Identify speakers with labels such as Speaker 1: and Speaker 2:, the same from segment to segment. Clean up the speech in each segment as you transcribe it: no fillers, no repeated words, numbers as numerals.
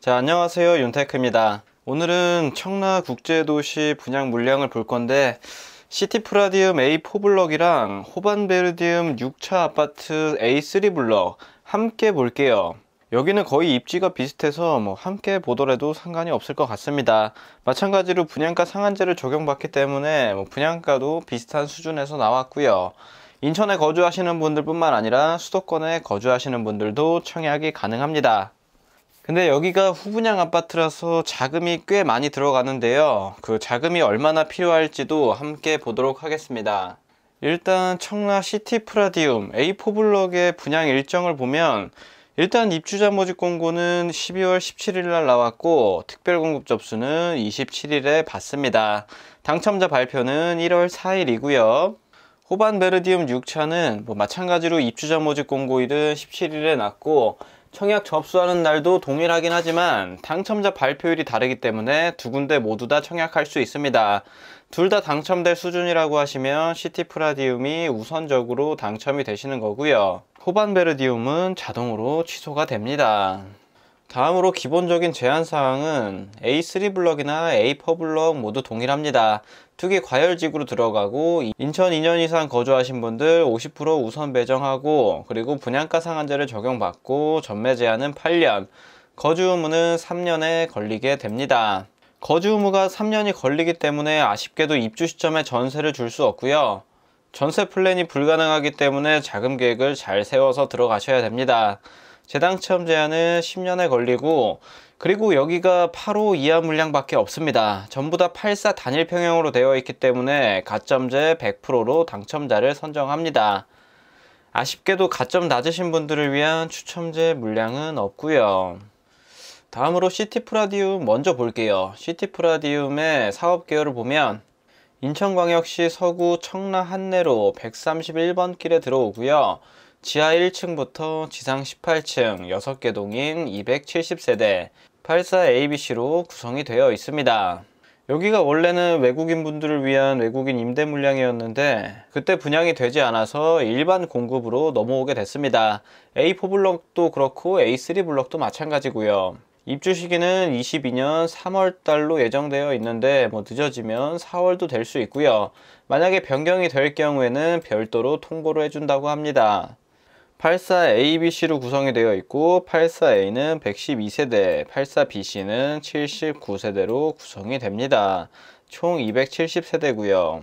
Speaker 1: 자, 안녕하세요. 윤테크입니다. 오늘은 청라국제도시 분양 물량을 볼 건데, 시티프라디움 A4 블럭이랑 호반베르디움 6차 아파트 A3 블럭 함께 볼게요. 여기는 거의 입지가 비슷해서 함께 보더라도 상관이 없을 것 같습니다. 마찬가지로 분양가 상한제를 적용받기 때문에 분양가도 비슷한 수준에서 나왔고요. 인천에 거주하시는 분들 뿐만 아니라 수도권에 거주하시는 분들도 청약이 가능합니다. 근데 여기가 후분양 아파트라서 자금이 꽤 많이 들어가는데요. 그 자금이 얼마나 필요할지도 함께 보도록 하겠습니다. 일단 청라 시티프라디움 A4 블럭의 분양 일정을 보면 일단 입주자 모집 공고는 12월 17일 날 나왔고 특별 공급 접수는 27일에 받습니다. 당첨자 발표는 1월 4일이고요. 호반베르디움 6차는 마찬가지로 입주자 모집 공고일은 17일에 났고 청약 접수하는 날도 동일하긴 하지만 당첨자 발표일이 다르기 때문에 두 군데 모두 다 청약할 수 있습니다. 둘 다 당첨될 수준이라고 하시면 시티프라디움이 우선적으로 당첨이 되시는 거고요. 호반베르디움은 자동으로 취소가 됩니다. 다음으로 기본적인 제한사항은 A3 블럭이나 A4 블럭 모두 동일합니다. 투기 과열지구로 들어가고 인천 2년 이상 거주하신 분들 50% 우선 배정하고 그리고 분양가 상한제를 적용받고 전매 제한은 8년, 거주 의무는 3년에 걸리게 됩니다. 거주 의무가 3년이 걸리기 때문에 아쉽게도 입주 시점에 전세를 줄 수 없고요. 전세 플랜이 불가능하기 때문에 자금 계획을 잘 세워서 들어가셔야 됩니다. 재당첨 제한은 10년에 걸리고 그리고 여기가 8호 이하 물량밖에 없습니다. 전부 다 8사 단일 평형으로 되어 있기 때문에 가점제 100%로 당첨자를 선정합니다. 아쉽게도 가점 낮으신 분들을 위한 추첨제 물량은 없고요. 다음으로 시티프라디움 먼저 볼게요. 시티프라디움의 사업개요를 보면 인천광역시 서구 청라 한내로 131번 길에 들어오고요. 지하 1층부터 지상 18층 6개 동인 270세대 84ABC로 구성이 되어 있습니다. 여기가 원래는 외국인 분들을 위한 외국인 임대 물량이었는데 그때 분양이 되지 않아서 일반 공급으로 넘어오게 됐습니다. A4 블럭도 그렇고 A3 블럭도 마찬가지고요. 입주 시기는 22년 3월달로 예정되어 있는데 늦어지면 4월도 될 수 있고요. 만약에 변경이 될 경우에는 별도로 통보를 해준다고 합니다. 84ABC로 구성이 되어 있고 84A는 112세대, 84BC는 79세대로 구성이 됩니다. 총 270세대고요.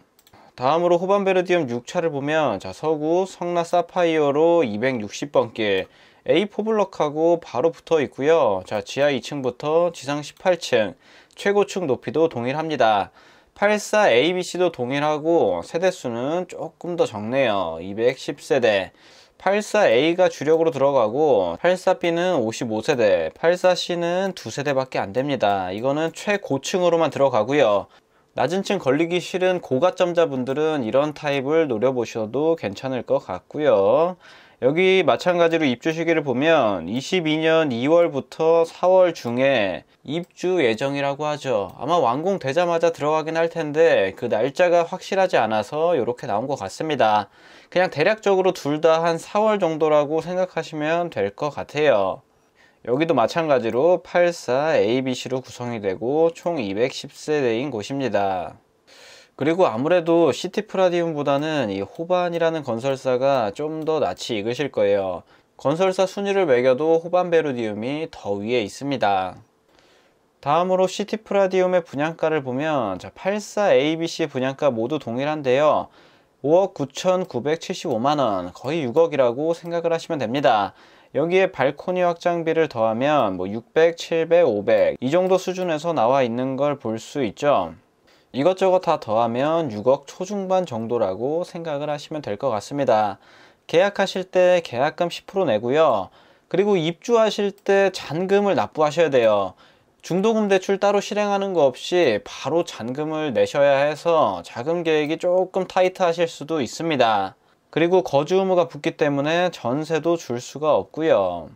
Speaker 1: 다음으로 호반베르디움 6차를 보면 서구 성나 사파이어로 260번 길 A4 블럭하고 바로 붙어 있고요. 지하 2층부터 지상 18층 최고층 높이도 동일합니다. 84ABC도 동일하고 세대수는 조금 더 적네요. 210세대 84A가 주력으로 들어가고 84B는 55세대 84C는 2세대밖에 안됩니다. 이거는 최고층으로만 들어가고요. 낮은 층 걸리기 싫은 고가점자분들은 이런 타입을 노려보셔도 괜찮을 것 같고요. 여기 마찬가지로 입주 시기를 보면 22년 2월부터 4월 중에 입주 예정이라고 하죠. 아마 완공되자마자 들어가긴 할 텐데 그 날짜가 확실하지 않아서 이렇게 나온 것 같습니다. 그냥 대략적으로 둘 다 한 4월 정도라고 생각하시면 될 것 같아요. 여기도 마찬가지로 84ABC로 구성이 되고 총 210세대인 곳입니다. 그리고 아무래도 시티프라디움보다는 이 호반이라는 건설사가 좀 더 낯이 익으실 거예요. 건설사 순위를 매겨도 호반베르디움이 더 위에 있습니다. 다음으로 시티프라디움의 분양가를 보면 84ABC 분양가 모두 동일한데요. 5억 9,975만원, 거의 6억이라고 생각을 하시면 됩니다. 여기에 발코니 확장비를 더하면 600, 700, 500 이 정도 수준에서 나와 있는 걸 볼 수 있죠. 이것저것 다 더하면 6억 초중반 정도라고 생각을 하시면 될 것 같습니다. 계약하실 때 계약금 10% 내고요. 그리고 입주하실 때 잔금을 납부하셔야 돼요. 중도금 대출 따로 실행하는 거 없이 바로 잔금을 내셔야 해서 자금 계획이 조금 타이트 하실 수도 있습니다. 그리고 거주 의무가 붙기 때문에 전세도 줄 수가 없고요.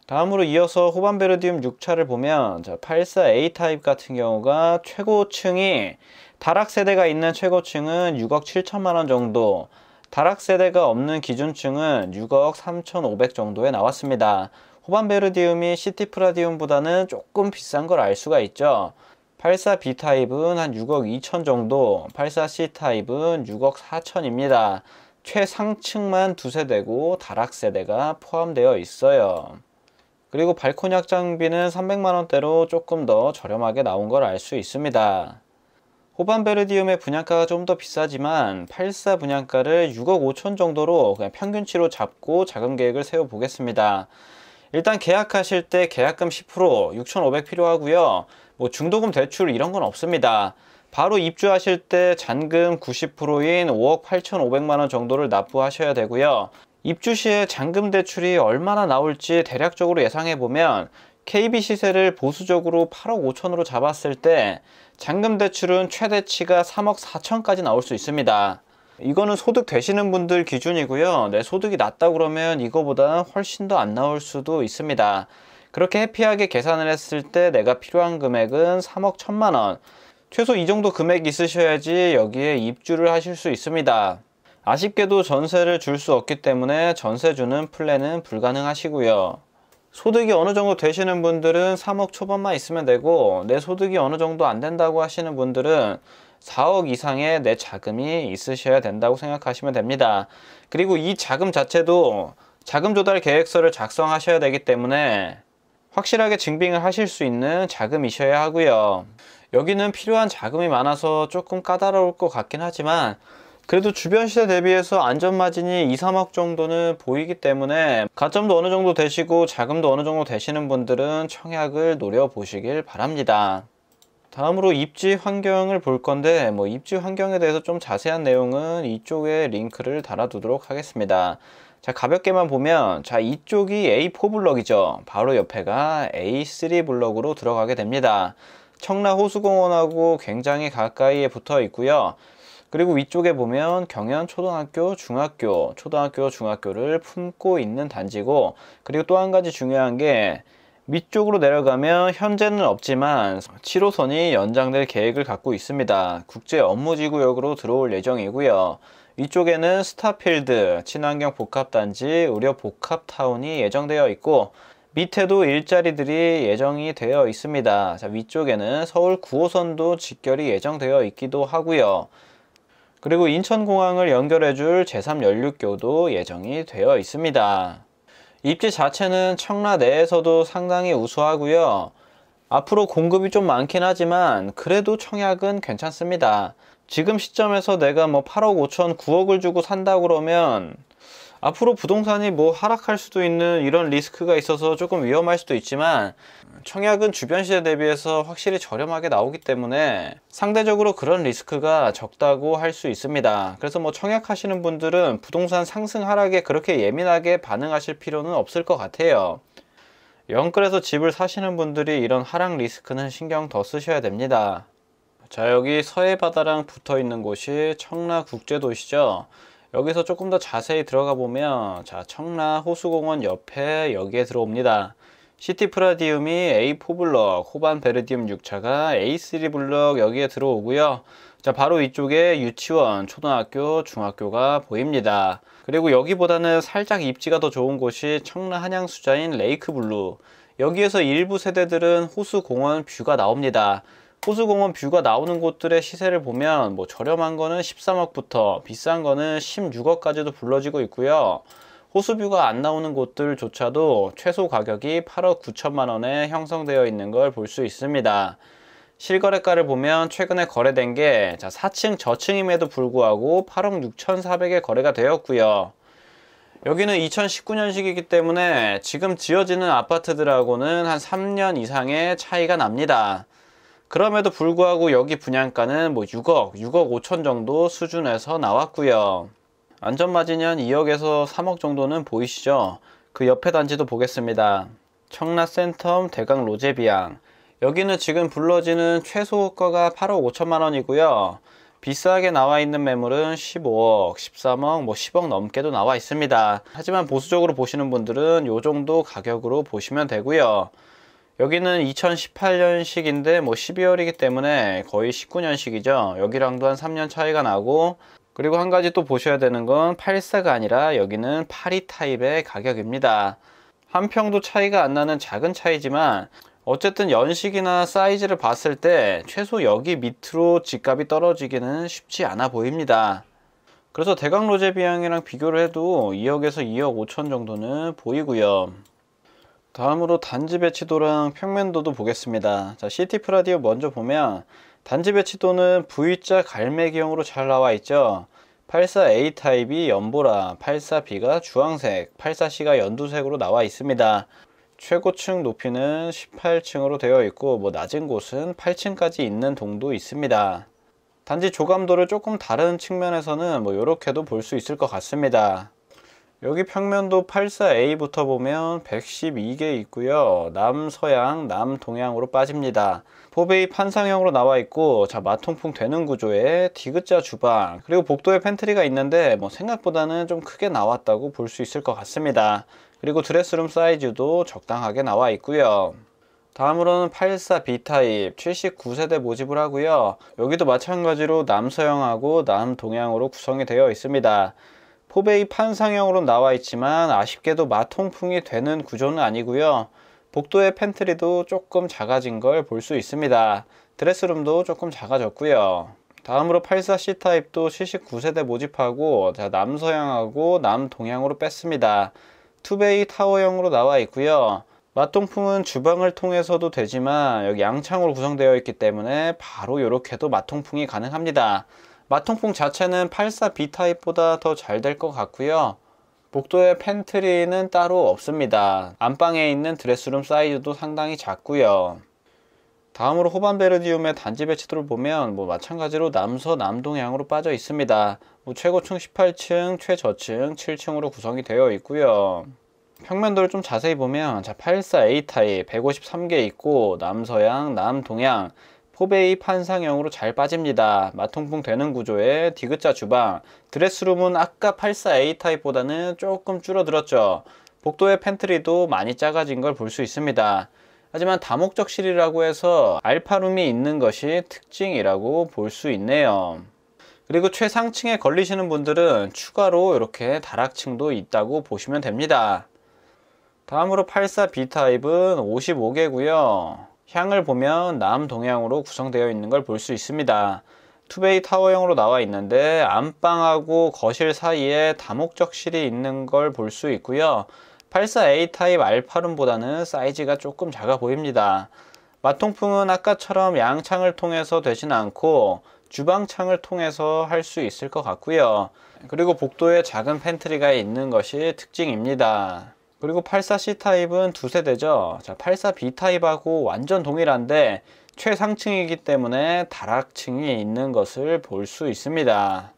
Speaker 1: 다음으로 이어서 호반베르디움 6차를 보면 84A 타입 같은 경우가 최고층이 다락세대가 있는 최고층은 6억 7천만원 정도, 다락세대가 없는 기준층은 6억 3,500 정도에 나왔습니다. 호반 베르디움이 시티 프라디움보다는 조금 비싼 걸 알 수가 있죠. 84B 타입은 한 6억 2천 정도, 84C 타입은 6억 4천입니다. 최상층만 두 세대고 다락 세대가 포함되어 있어요. 그리고 발코니 장비는 300만원대로 조금 더 저렴하게 나온 걸 알 수 있습니다. 호반 베르디움의 분양가가 좀 더 비싸지만 84 분양가를 6억 5천 정도로 그냥 평균치로 잡고 자금 계획을 세워 보겠습니다. 일단 계약하실 때 계약금 10%, 6,500 필요하고요. 뭐 중도금 대출 이런 건 없습니다. 바로 입주하실 때 잔금 90%인 5억 8,500만원 정도를 납부하셔야 되고요. 입주 시에 잔금 대출이 얼마나 나올지 대략적으로 예상해 보면 KB 시세를 보수적으로 8억 5천으로 잡았을 때 잔금 대출은 최대치가 3억 4천까지 나올 수 있습니다. 이거는 소득 되시는 분들 기준이고요. 내 소득이 낮다 그러면 이거보다 훨씬 더 안 나올 수도 있습니다. 그렇게 해피하게 계산을 했을 때 내가 필요한 금액은 3억 1천만 원. 최소 이 정도 금액이 있으셔야지 여기에 입주를 하실 수 있습니다. 아쉽게도 전세를 줄 수 없기 때문에 전세 주는 플랜은 불가능하시고요. 소득이 어느 정도 되시는 분들은 3억 초반만 있으면 되고, 내 소득이 어느 정도 안 된다고 하시는 분들은 4억 이상의 내 자금이 있으셔야 된다고 생각하시면 됩니다. 그리고 이 자금 자체도 자금 조달 계획서를 작성하셔야 되기 때문에 확실하게 증빙을 하실 수 있는 자금이셔야 하고요. 여기는 필요한 자금이 많아서 조금 까다로울 것 같긴 하지만 그래도 주변 시세 대비해서 안전마진이 2, 3억 정도는 보이기 때문에 가점도 어느 정도 되시고 자금도 어느 정도 되시는 분들은 청약을 노려보시길 바랍니다. 다음으로 입지 환경을 볼 건데 입지 환경에 대해서 좀 자세한 내용은 이쪽에 링크를 달아두도록 하겠습니다. 자, 가볍게만 보면 이쪽이 A4 블럭이죠. 바로 옆에가 A3 블럭으로 들어가게 됩니다. 청라 호수공원하고 굉장히 가까이에 붙어 있고요. 그리고 위쪽에 보면 경연 초등학교, 중학교를 품고 있는 단지고, 그리고 또 한 가지 중요한 게 밑쪽으로 내려가면 현재는 없지만 7호선이 연장될 계획을 갖고 있습니다. 국제 업무지구역으로 들어올 예정이고요. 위쪽에는 스타필드, 친환경 복합단지, 의료 복합타운이 예정되어 있고 밑에도 일자리들이 예정이 되어 있습니다. 자, 위쪽에는 서울 9호선도 직결이 예정되어 있기도 하고요. 그리고 인천공항을 연결해줄 제3연륙교도 예정이 되어 있습니다. 입지 자체는 청라 내에서도 상당히 우수하고요. 앞으로 공급이 좀 많긴 하지만 그래도 청약은 괜찮습니다. 지금 시점에서 내가 8억 5천, 9억을 주고 산다 그러면 앞으로 부동산이 하락할 수도 있는 이런 리스크가 있어서 조금 위험할 수도 있지만 청약은 주변 시세 대비해서 확실히 저렴하게 나오기 때문에 상대적으로 그런 리스크가 적다고 할 수 있습니다. 그래서 청약하시는 분들은 부동산 상승 하락에 그렇게 예민하게 반응하실 필요는 없을 것 같아요. 영끌에서 집을 사시는 분들이 이런 하락 리스크는 신경 더 쓰셔야 됩니다. 자, 여기 서해바다랑 붙어 있는 곳이 청라국제도시죠. 여기서 조금 더 자세히 들어가 보면 청라 호수공원 옆에 여기에 들어옵니다. 시티 프라디움이 A4 블럭, 호반 베르디움 6차가 A3 블럭 여기에 들어오고요. 자, 바로 이쪽에 유치원, 초등학교, 중학교가 보입니다. 그리고 여기보다는 살짝 입지가 더 좋은 곳이 청라 한양수자인 레이크블루. 여기에서 일부 세대들은 호수공원 뷰가 나옵니다. 호수공원 뷰가 나오는 곳들의 시세를 보면 저렴한 거는 13억부터 비싼 거는 16억까지도 불러지고 있고요. 호수뷰가 안 나오는 곳들조차도 최소 가격이 8억 9천만 원에 형성되어 있는 걸 볼 수 있습니다. 실거래가를 보면 최근에 거래된 게 4층 저층임에도 불구하고 8억 6,400에 거래가 되었고요. 여기는 2019년식이기 때문에 지금 지어지는 아파트들하고는 한 3년 이상의 차이가 납니다. 그럼에도 불구하고 여기 분양가는 6억 5천 정도 수준에서 나왔고요. 안전마진이 한 2억에서 3억 정도는 보이시죠? 그 옆에 단지도 보겠습니다. 청라 센텀 대강 로제비앙. 여기는 지금 불러지는 최소가가 8억 5천만 원이고요. 비싸게 나와 있는 매물은 15억, 13억, 10억 넘게도 나와 있습니다. 하지만 보수적으로 보시는 분들은 이 정도 가격으로 보시면 되고요. 여기는 2018년식인데 12월이기 때문에 거의 19년식이죠. 여기랑도 한 3년 차이가 나고, 그리고 한 가지 또 보셔야 되는 건 84가 아니라 여기는 82 타입의 가격입니다. 한 평도 차이가 안 나는 작은 차이지만 어쨌든 연식이나 사이즈를 봤을 때 최소 여기 밑으로 집값이 떨어지기는 쉽지 않아 보입니다. 그래서 대강 로제 비용이랑 비교를 해도 2억에서 2억 5천 정도는 보이고요. 다음으로 단지 배치도랑 평면도도 보겠습니다. 자, 시티프라디움 먼저 보면 단지 배치도는 V자 갈매기형으로 잘 나와 있죠. 84A 타입이 연보라, 84B가 주황색, 84C가 연두색으로 나와 있습니다. 최고층 높이는 18층으로 되어 있고 낮은 곳은 8층까지 있는 동도 있습니다. 단지 조감도를 조금 다른 측면에서는 이렇게도 볼 수 있을 것 같습니다. 여기 평면도 84A부터 보면 112개 있고요. 남서양, 남동양으로 빠집니다. 포베이 판상형으로 나와 있고, 자, 마통풍 되는 구조의 디귿자 주방, 그리고 복도에 팬트리가 있는데 생각보다는 좀 크게 나왔다고 볼 수 있을 것 같습니다. 그리고 드레스룸 사이즈도 적당하게 나와 있고요. 다음으로는 84B 타입 79세대 모집을 하고요. 여기도 마찬가지로 남서양하고 남동양으로 구성이 되어 있습니다. 포베이 판상형으로 나와 있지만 아쉽게도 마통풍이 되는 구조는 아니고요. 복도의 팬트리도 조금 작아진 걸 볼 수 있습니다. 드레스룸도 조금 작아졌고요. 다음으로 84C 타입도 79세대 모집하고, 자, 남서양하고 남동양으로 뺐습니다. 투베이 타워형으로 나와 있고요. 마통풍은 주방을 통해서도 되지만 여기 양창으로 구성되어 있기 때문에 바로 이렇게도 마통풍이 가능합니다. 마통풍 자체는 84B 타입보다 더 잘 될 것 같고요. 복도에 팬트리는 따로 없습니다. 안방에 있는 드레스룸 사이즈도 상당히 작고요. 다음으로 호반 베르디움의 단지 배치도를 보면 마찬가지로 남서 남동향으로 빠져 있습니다. 최고층 18층, 최저층 7층으로 구성이 되어 있고요. 평면도를 좀 자세히 보면 84A 타입 153개 있고 남서양, 남동양, 포베이 판상형으로 잘 빠집니다. 마통풍 되는 구조의 디귿자 주방, 드레스룸은 아까 84A 타입보다는 조금 줄어들었죠. 복도의 팬트리도 많이 작아진 걸 볼 수 있습니다. 하지만 다목적실이라고 해서 알파룸이 있는 것이 특징이라고 볼 수 있네요. 그리고 최상층에 걸리시는 분들은 추가로 이렇게 다락층도 있다고 보시면 됩니다. 다음으로 84B 타입은 55개고요. 향을 보면 남동향으로 구성되어 있는 걸 볼 수 있습니다. 투베이 타워형으로 나와 있는데 안방하고 거실 사이에 다목적실이 있는 걸 볼 수 있고요. 84A 타입 알파룸보다는 사이즈가 조금 작아 보입니다. 마통풍은 아까처럼 양창을 통해서 되진 않고 주방창을 통해서 할 수 있을 것 같고요. 그리고 복도에 작은 팬트리가 있는 것이 특징입니다. 그리고 84C 타입은 두 세대죠. 자, 84B 타입하고 완전 동일한데 최상층이기 때문에 다락층이 있는 것을 볼 수 있습니다.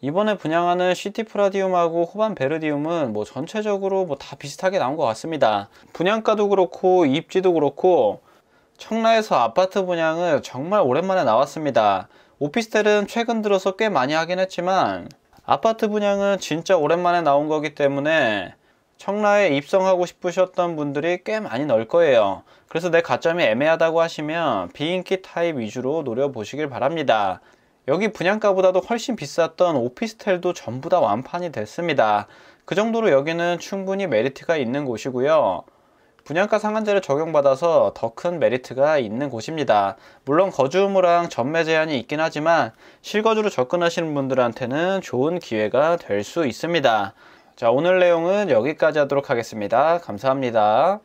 Speaker 1: 이번에 분양하는 시티프라디움하고 호반 베르디움은 전체적으로 다 비슷하게 나온 것 같습니다. 분양가도 그렇고 입지도 그렇고 청라에서 아파트 분양은 정말 오랜만에 나왔습니다. 오피스텔은 최근 들어서 꽤 많이 하긴 했지만 아파트 분양은 진짜 오랜만에 나온 거기 때문에 청라에 입성하고 싶으셨던 분들이 꽤 많이 넣을 거예요. 그래서 내 가점이 애매하다고 하시면 비인기 타입 위주로 노려보시길 바랍니다. 여기 분양가보다도 훨씬 비쌌던 오피스텔도 전부 다 완판이 됐습니다. 그 정도로 여기는 충분히 메리트가 있는 곳이고요. 분양가 상한제를 적용받아서 더 큰 메리트가 있는 곳입니다. 물론 거주 의무랑 전매 제한이 있긴 하지만 실거주로 접근하시는 분들한테는 좋은 기회가 될 수 있습니다. 자, 오늘 내용은 여기까지 하도록 하겠습니다. 감사합니다.